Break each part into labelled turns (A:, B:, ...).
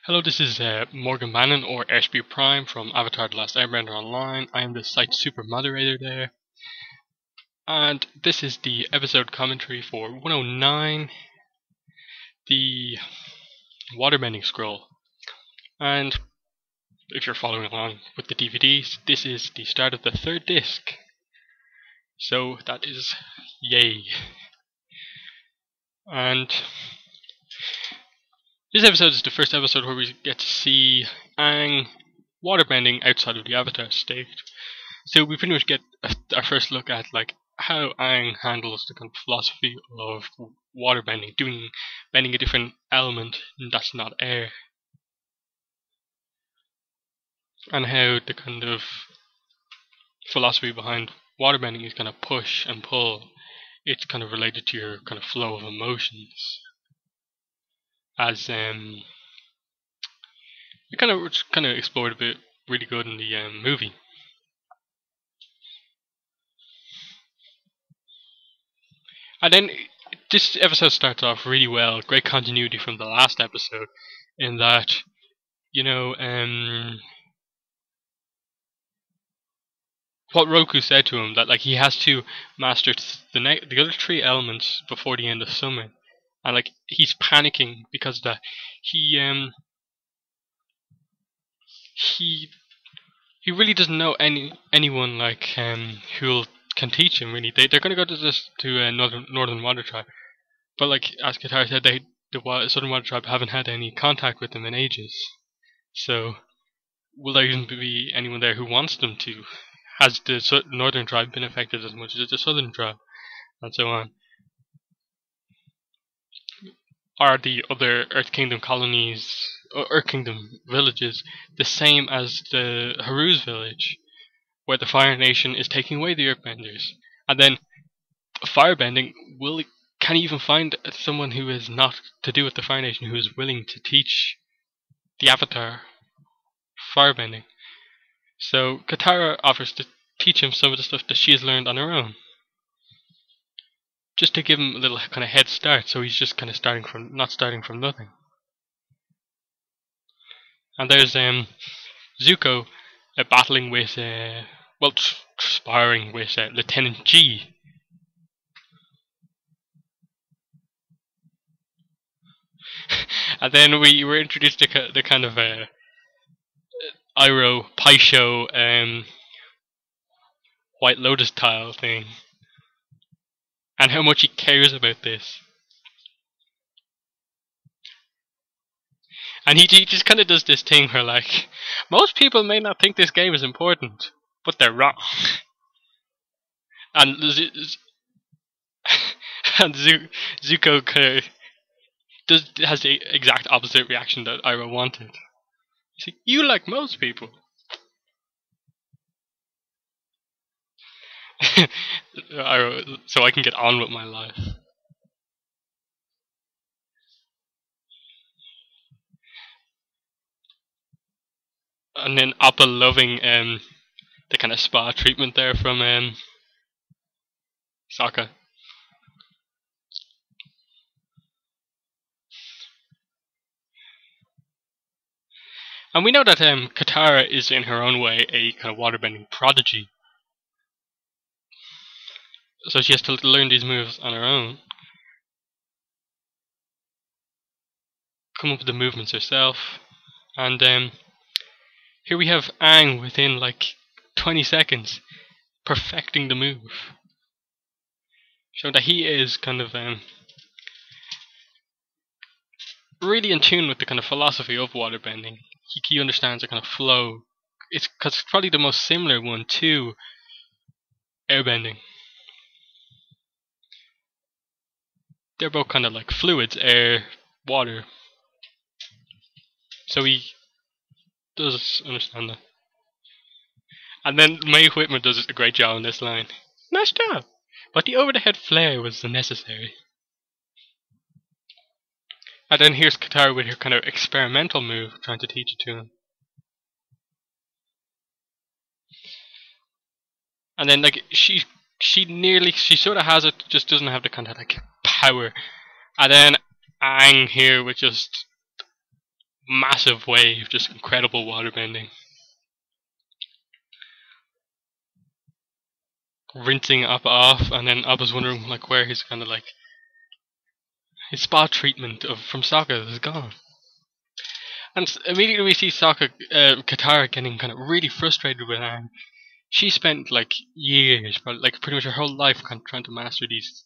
A: Hello, this is Morgan Bannon or SB Prime from Avatar The Last Airbender Online. I am the site super moderator there. And this is the episode commentary for 109, the Waterbending scroll. And if you're following along with the DVDs, this is the start of the third disc. So that is yay. And this episode is the first episode where we get to see Aang waterbending outside of the Avatar state. So we pretty much get our first look at like how Aang handles the kind of philosophy of waterbending, bending a different element that's not air, and how the kind of philosophy behind waterbending is kind of push and pull. It's kind of related to your kind of flow of emotions, as it kind of explored a bit really good in the movie. And then this episode starts off really well, great continuity from the last episode, in that, you know, what Roku said to him, that like he has to master the other three elements before the end of summer, and like he's panicking because he really doesn't know anyone like who can teach him. Really, they're going to go to Northern Water Tribe, but like as Katara said, the Southern Water Tribe haven't had any contact with them in ages. So will there even be anyone there who wants them to? Has the Northern Tribe been affected as much as the Southern Tribe, and so on? Are the other Earth Kingdom colonies, or Earth Kingdom villages, the same as the Haru's village, where the Fire Nation is taking away the Earthbenders? And then firebending, can he even find someone who is not to do with the Fire Nation who is willing to teach the Avatar firebending? So Katara offers to teach him some of the stuff that she has learned on her own, just to give him a little kind of head start, so he's just kind of not starting from nothing. And there's Zuko battling with, sparring with Lieutenant G. And then we were introduced to the kind of Iroh Paisho White Lotus tile thing, and how much he cares about this. And he just kind of does this thing where, like, most people may not think this game is important, but they're wrong. And Zuko kind of has the exact opposite reaction that Iroh wanted. See, you like most people. So I can get on with my life. And then Appa loving the kind of spa treatment there from Sokka. And we know that Katara is in her own way a kind of waterbending prodigy. So she has to learn these moves on her own, come up with the movements herself. And here we have Aang within like 20 seconds perfecting the move, showing that he is kind of really in tune with the kind of philosophy of waterbending. He understands the kind of flow. It's probably the most similar one to airbending. They're both kind of like fluids, air, water. So he does understand that. And then Mae Whitman does a great job on this line. Nice job! But the over-the-head flare was unnecessary. And then here's Katara with her kind of experimental move, trying to teach it to him. And then like she sort of has it, just doesn't have the kind of like power. And then Aang here with just massive wave, just incredible waterbending. Rinsing Appa off, and then Appa's wondering like where his kind of like his spa treatment from Sokka is gone. And immediately we see Sokka, Katara getting kind of really frustrated with Aang. She spent like years, like pretty much her whole life, kind of trying to master these,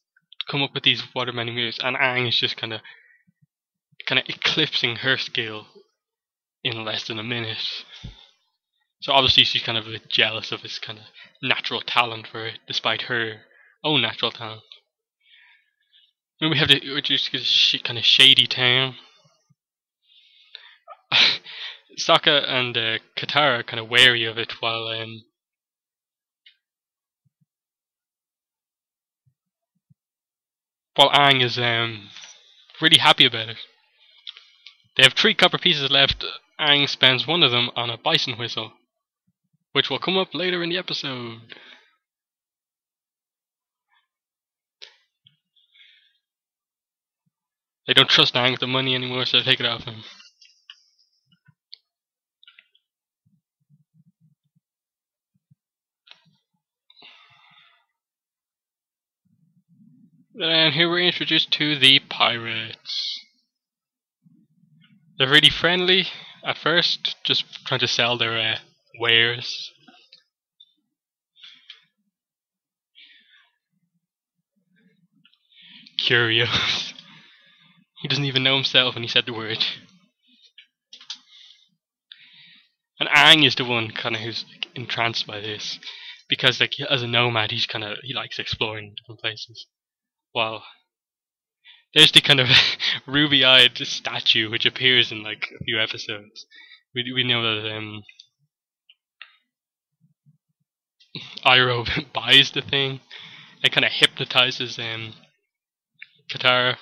A: come up with these waterbending moves, and Aang is just kind of eclipsing her skill in less than a minute. So obviously she's kind of a bit jealous of his kind of natural talent for it, despite her own natural talent. Then we have which is kind of shady town. Sokka and Katara are kind of wary of it, while Aang is really happy about it. They have 3 copper pieces left. Aang spends one of them on a bison whistle, which will come up later in the episode. They don't trust Aang with the money anymore, so they take it off him. And here we're introduced to the pirates. They're really friendly at first, just trying to sell their wares. Curious. He doesn't even know himself when he said the word. And Aang is the one kind of who's like, entranced by this, because like as a nomad, he likes exploring different places. While there's the kind of ruby-eyed statue which appears in like a few episodes. We know that Iroh buys the thing. It kind of hypnotizes Katara.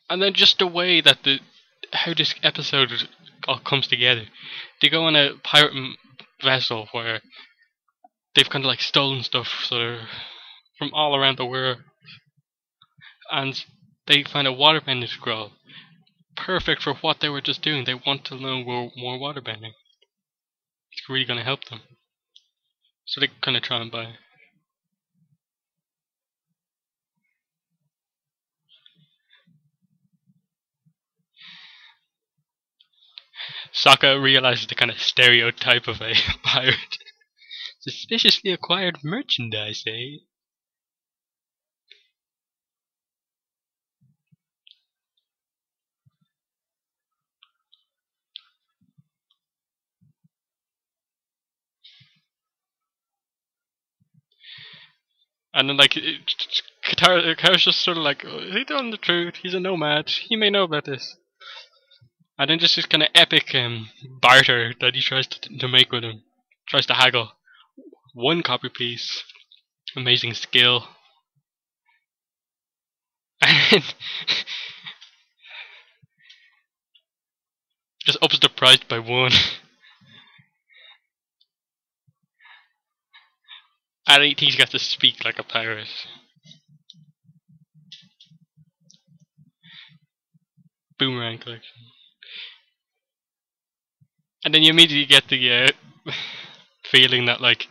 A: And then just the way that how this episode all comes together. They go on a pirate vessel where they've kind of like stolen stuff from all around the world, and they find a waterbending scroll, perfect for what they were just doing. They want to learn more waterbending. It's really going to help them, so they kind of try and buy. Sokka realizes the kind of stereotype of a pirate. Suspiciously acquired merchandise, eh? And then, like, Katara's just sort of like, oh, is he telling the truth? He's a nomad. He may know about this. And then just this kind of epic barter that he tries to make with him. Tries to haggle. 1 copper piece. Amazing skill. And just ups the price by 1. And he thinks he got to speak like a pirate. Boomerang collection. And then you immediately get the feeling that, like,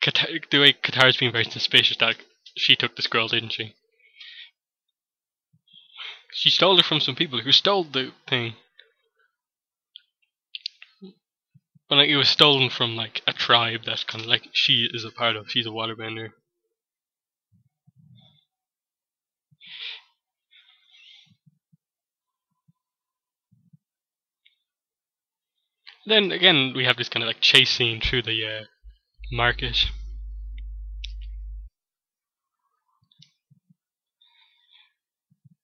A: the way Katara's being very suspicious that she took the scroll, didn't she? She stole it from some people who stole the thing. But like, it was stolen from like a tribe that's kind of like she is a part of. She's a waterbender. Then again, we have this kind of like chase scene through the market.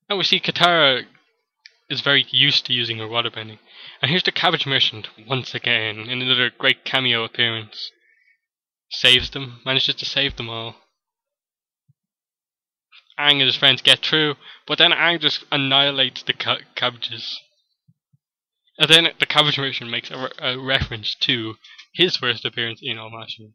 A: And we see Katara is very used to using her waterbending. And here's the cabbage merchant once again in another great cameo appearance. Saves them, manages to save them all. Aang and his friends get through, but then Aang just annihilates the cabbages. And then the cabbage merchant makes a reference to his first appearance in Omashu.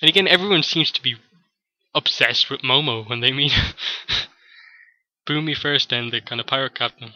A: And again, everyone seems to be obsessed with Momo when they meet. Boomy first, then the kind of pirate captain.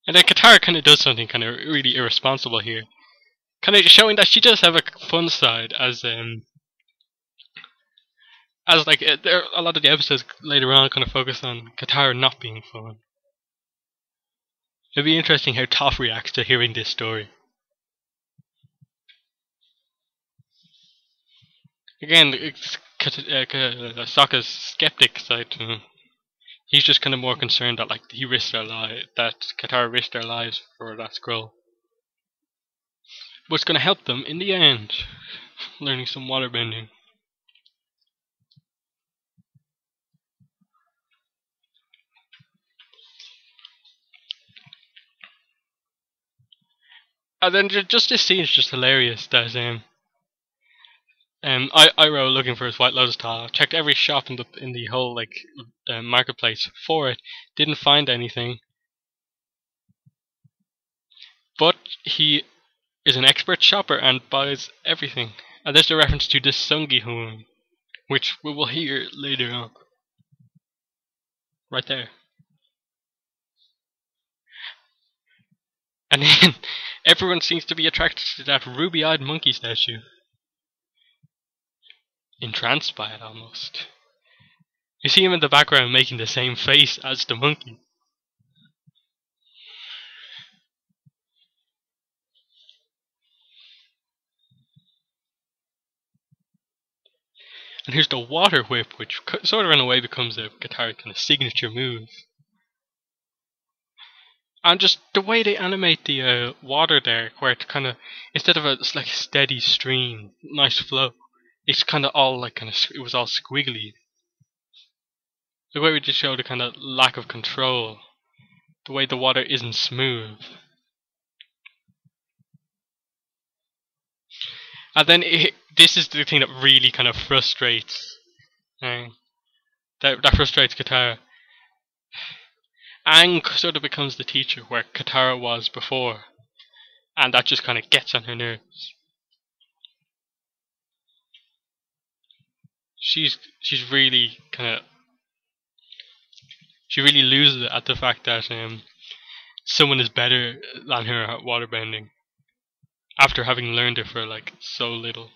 A: And then Katara kind of does something kind of really irresponsible here, kind of showing that she does have a fun side, as like there a lot of the episodes later on kind of focus on Katara not being fun. It'd be interesting how Toph reacts to hearing this story. Again, it's Sokka's skeptic side to him. He's just kind of more concerned that like he risked their that Katara risked their lives for that scroll. But it's going to help them in the end, learning some waterbending. And then just this scene is just hilarious. That Iroh looking for his White Lotus tile, checked every shop in the whole like marketplace for it, didn't find anything. But he is an expert shopper and buys everything. And there's a reference to the Sungi Hoon, which we will hear later on. Right there. And then everyone seems to be attracted to that ruby-eyed monkey statue. Entranced by it almost. You see him in the background making the same face as the monkey. And here's the water whip, which sort of in a way becomes a Katara kind of signature move. And just the way they animate the water there, where it kind of, instead of a like steady stream, nice flow, it's kind of all like it was all squiggly. The way we just show the kind of lack of control, the way the water isn't smooth. And then this is the thing that really kind of frustrates, that frustrates Katara. Aang sort of becomes the teacher where Katara was before, and that just kind of gets on her nerves. She's really she really loses it at the fact that someone is better than her at waterbending after having learned it for like so little.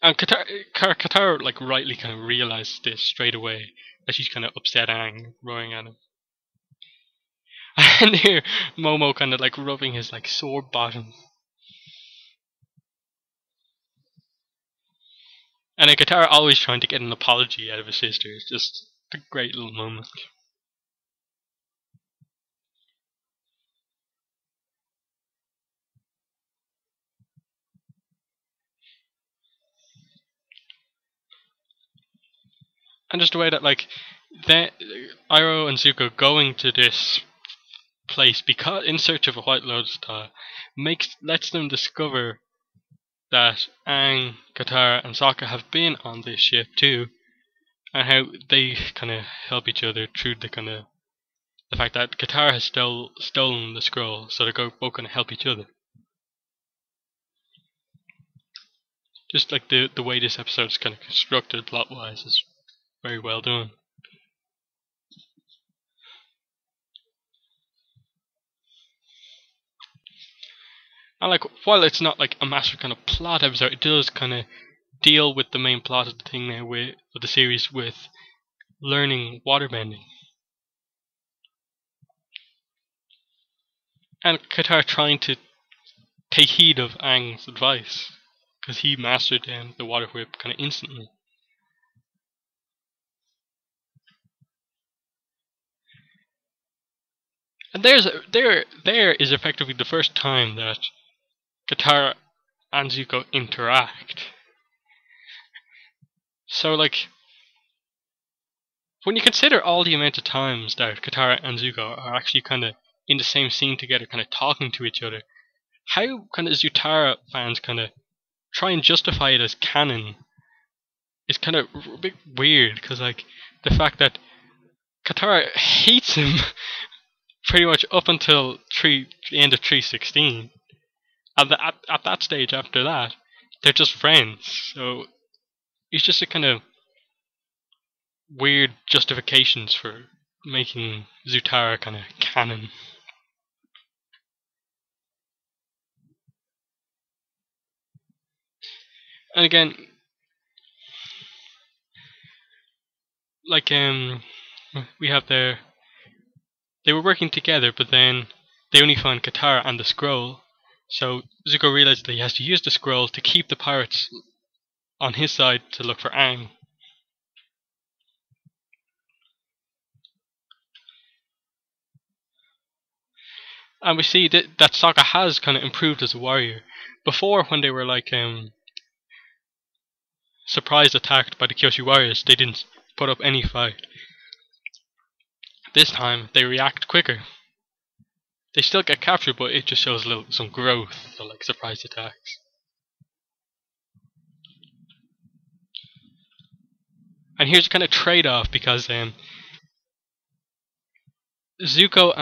A: And Katara like rightly kind of realizes this straight away, that she's kind of upset Aang, roaring at him. And here Momo kind of like rubbing his like sore bottom. And then Katara always trying to get an apology out of his sister. It's just a great little moment. And just the way that like Iroh and Zuko going to this place because in search of a White Lotus tile lets them discover that Aang, Katara, and Sokka have been on this ship too, and how they kind of help each other through the fact that Katara has stolen the scroll, so they're both going to help each other. Just like the way this episode is kind of constructed plot-wise is very well done. And like, while it's not like a massive kind of plot episode, it does kind of deal with the main plot of the thing now of the series with learning waterbending. And Katara trying to take heed of Aang's advice, because he mastered the water whip kind of instantly. And there is effectively the first time that Katara and Zuko interact. So, like, when you consider all the amount of times that Katara and Zuko are actually kind of in the same scene together, kind of talking to each other, how kind of Zutara fans kind of try and justify it as canon is kind of a bit weird, because, like, the fact that Katara hates him pretty much up until the end of 316. At that stage, after that, they're just friends. So it's just a kind of weird justifications for making Zutara kind of canon. And again, like we have they were working together, but then they only found Katara and the scroll. So Zuko realized that he has to use the scroll to keep the pirates on his side to look for Aang. And we see that Sokka has kind of improved as a warrior. Before, when they were like surprise attacked by the Kyoshi warriors, they didn't put up any fight. This time, they react quicker. They still get captured, but it just shows some growth, so like surprise attacks. And here's a kind of trade-off, because Zuko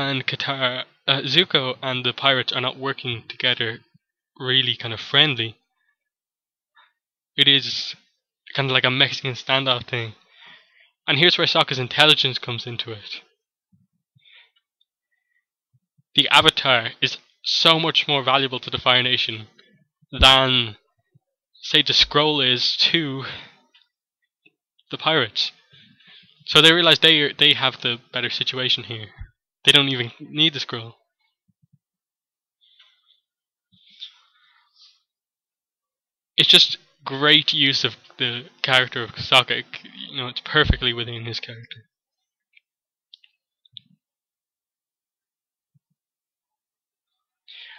A: and the pirates are not working together really kind of friendly. It is kind of like a Mexican standoff thing. And here's where Sokka's intelligence comes into it. The Avatar is so much more valuable to the Fire Nation than, say, the scroll is to the pirates. So they realize they have the better situation here. They don't even need the scroll. It's just great use of the character of Sokka. You know, it's perfectly within his character.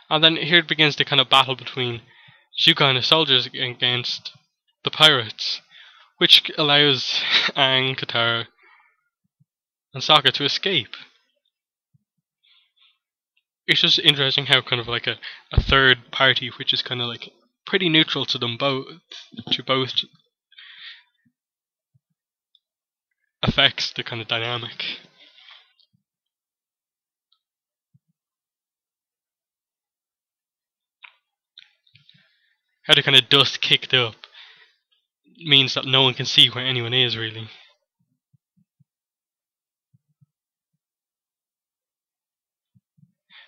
A: And then here it begins the kind of battle between Zuko and the soldiers against the pirates, which allows Aang, Katara, and Sokka to escape. It's just interesting how kind of like a third party, which is kind of like pretty neutral to them both, affects the kind of dynamic. How the kind of dust kicked up means that no one can see where anyone is, really.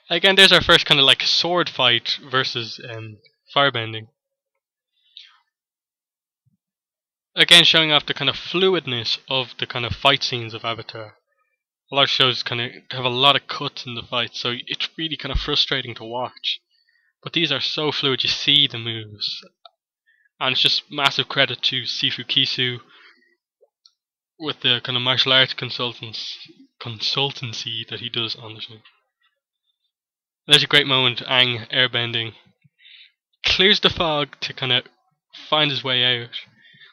A: Again, there's our first kind of like sword fight versus firebending. Again, showing off the kind of fluidness of the kind of fight scenes of Avatar. A lot of shows kind of have a lot of cuts in the fight, so it's really kind of frustrating to watch. But these are so fluid, you see the moves. And it's just massive credit to Sifu Kisu with the kind of martial arts consultancy that he does on the show. There's a great moment, Aang airbending. Clears the fog to kind of find his way out,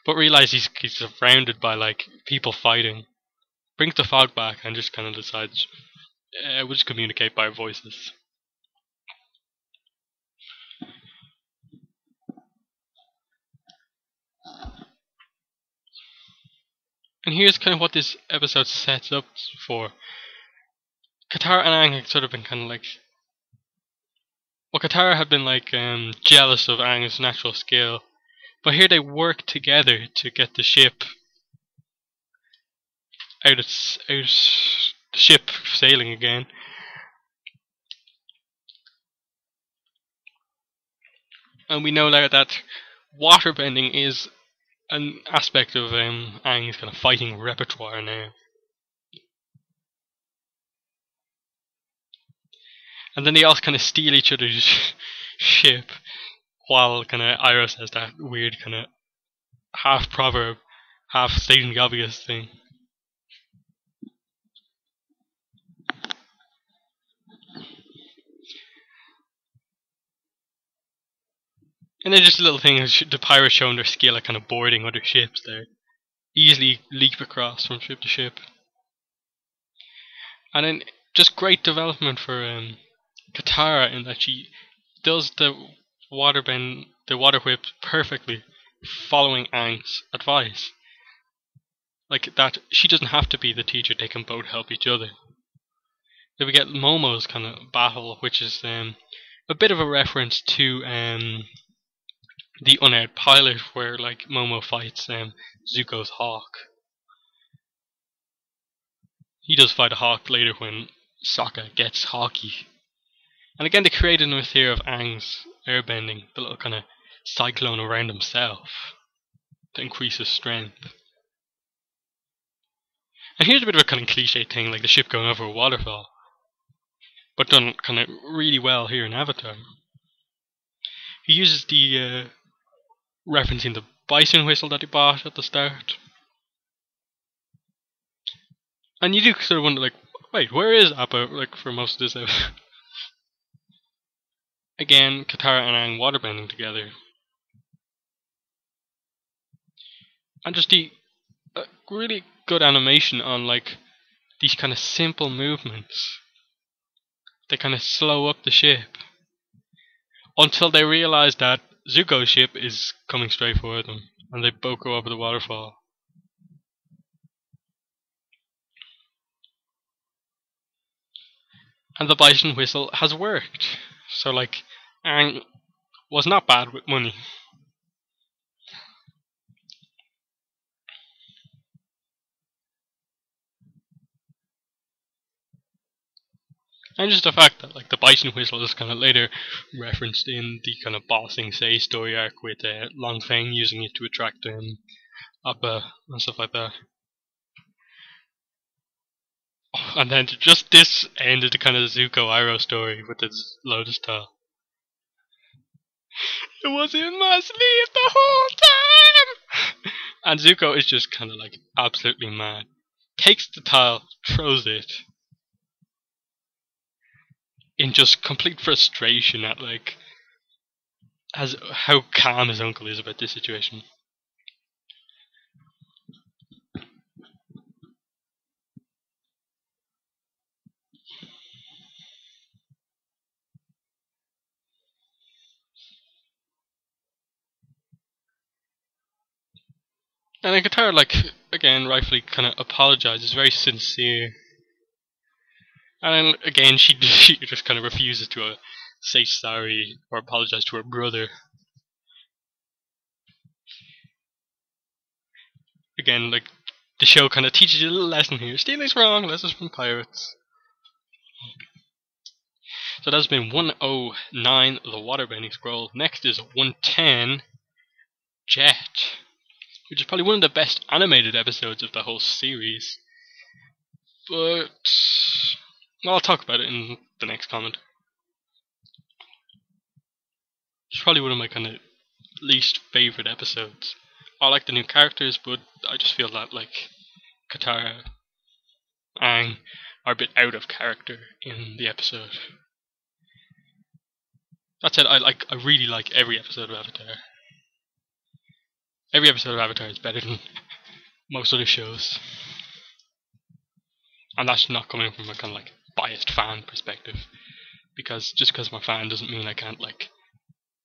A: but realizes he's surrounded by like people fighting. Brings the fog back and just kind of decides, we'll just communicate by voices. And here's kind of what this episode sets up for. Katara and Aang had sort of been kind of like... Well, Katara had been like jealous of Aang's natural skill, but here they work together to get the ship out the ship sailing again. And we know now that waterbending is an aspect of Aang's kind of fighting repertoire now. And then they all kind of steal each other's ship, while kind of Iroh says that weird kind of half proverb, half stating the obvious thing. And then just a little thing, the pirates showing their skill at kind of boarding other ships there. easily leap across from ship to ship. And then just great development for Katara in that she does the water whip perfectly, following Aang's advice. Like that, she doesn't have to be the teacher; they can both help each other. Then we get Momo's kind of battle, which is a bit of a reference to the unaired pilot, where like Momo fights Zuko's hawk. He does fight a hawk later when Sokka gets hawky. And again, they created another theory of Aang's airbending, the little kind of cyclone around himself to increase his strength. And here's a bit of a kind of cliche thing, like the ship going over a waterfall, but done kind of really well here in Avatar. He uses the referencing the bison whistle that he bought at the start. And you do sort of wonder, like, wait, where is Appa, like, for most of this episode? Again, Katara and Aang waterbending together. And just the really good animation on, like, these kind of simple movements. They kind of slow up the ship. Until they realize that Zuko's ship is coming straight for them. And they both go over the waterfall. And the bison whistle has worked. So, like, Aang was not bad with money. And just the fact that, like, the bison whistle is kind of later referenced in the kind of bossing Say story arc with Long Feng using it to attract Appa and stuff like that. And then just this ended the kind of Zuko Iroh story with his Lotus Tale. It was in my sleeve the whole time! And Zuko is just kind of like absolutely mad. Takes the tile, throws it, in just complete frustration at like how calm his uncle is about this situation. And then Katara, like, again, rightfully kind of apologizes, very sincere. And then again, she just kind of refuses to say sorry or apologize to her brother. Again, like, the show kind of teaches you a little lesson here. Stealing's wrong, lessons from pirates. So that's been 109, the Waterbending Scroll. Next is 110, Jet, which is probably one of the best animated episodes of the whole series. But I'll talk about it in the next comment. It's probably one of my kind of least favorite episodes. I like the new characters, but I just feel that like Katara, Aang are a bit out of character in the episode. That said, I really like every episode of Avatar. Every episode of Avatar is better than most other shows. And that's not coming from a kind of like biased fan perspective. Because just because I'm a fan doesn't mean I can't like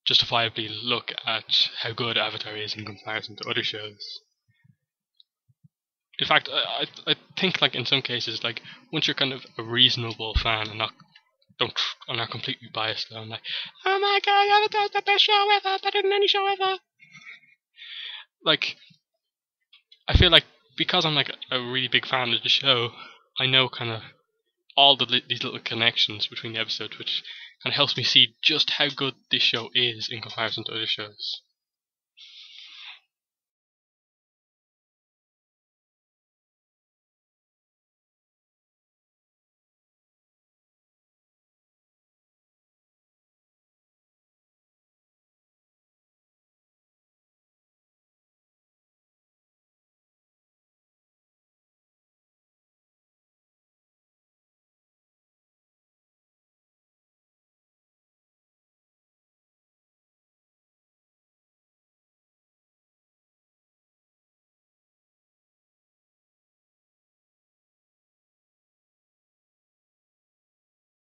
A: justifiably look at how good Avatar is in comparison to other shows. In fact, I think like in some cases, like once you're kind of a reasonable fan and I'm not completely biased though, I'm like, oh my god, Avatar's the best show ever, better than any show ever. Like, I feel like because I'm like a really big fan of the show, I know kind of all these little connections between the episodes, which kind of helps me see just how good this show is in comparison to other shows.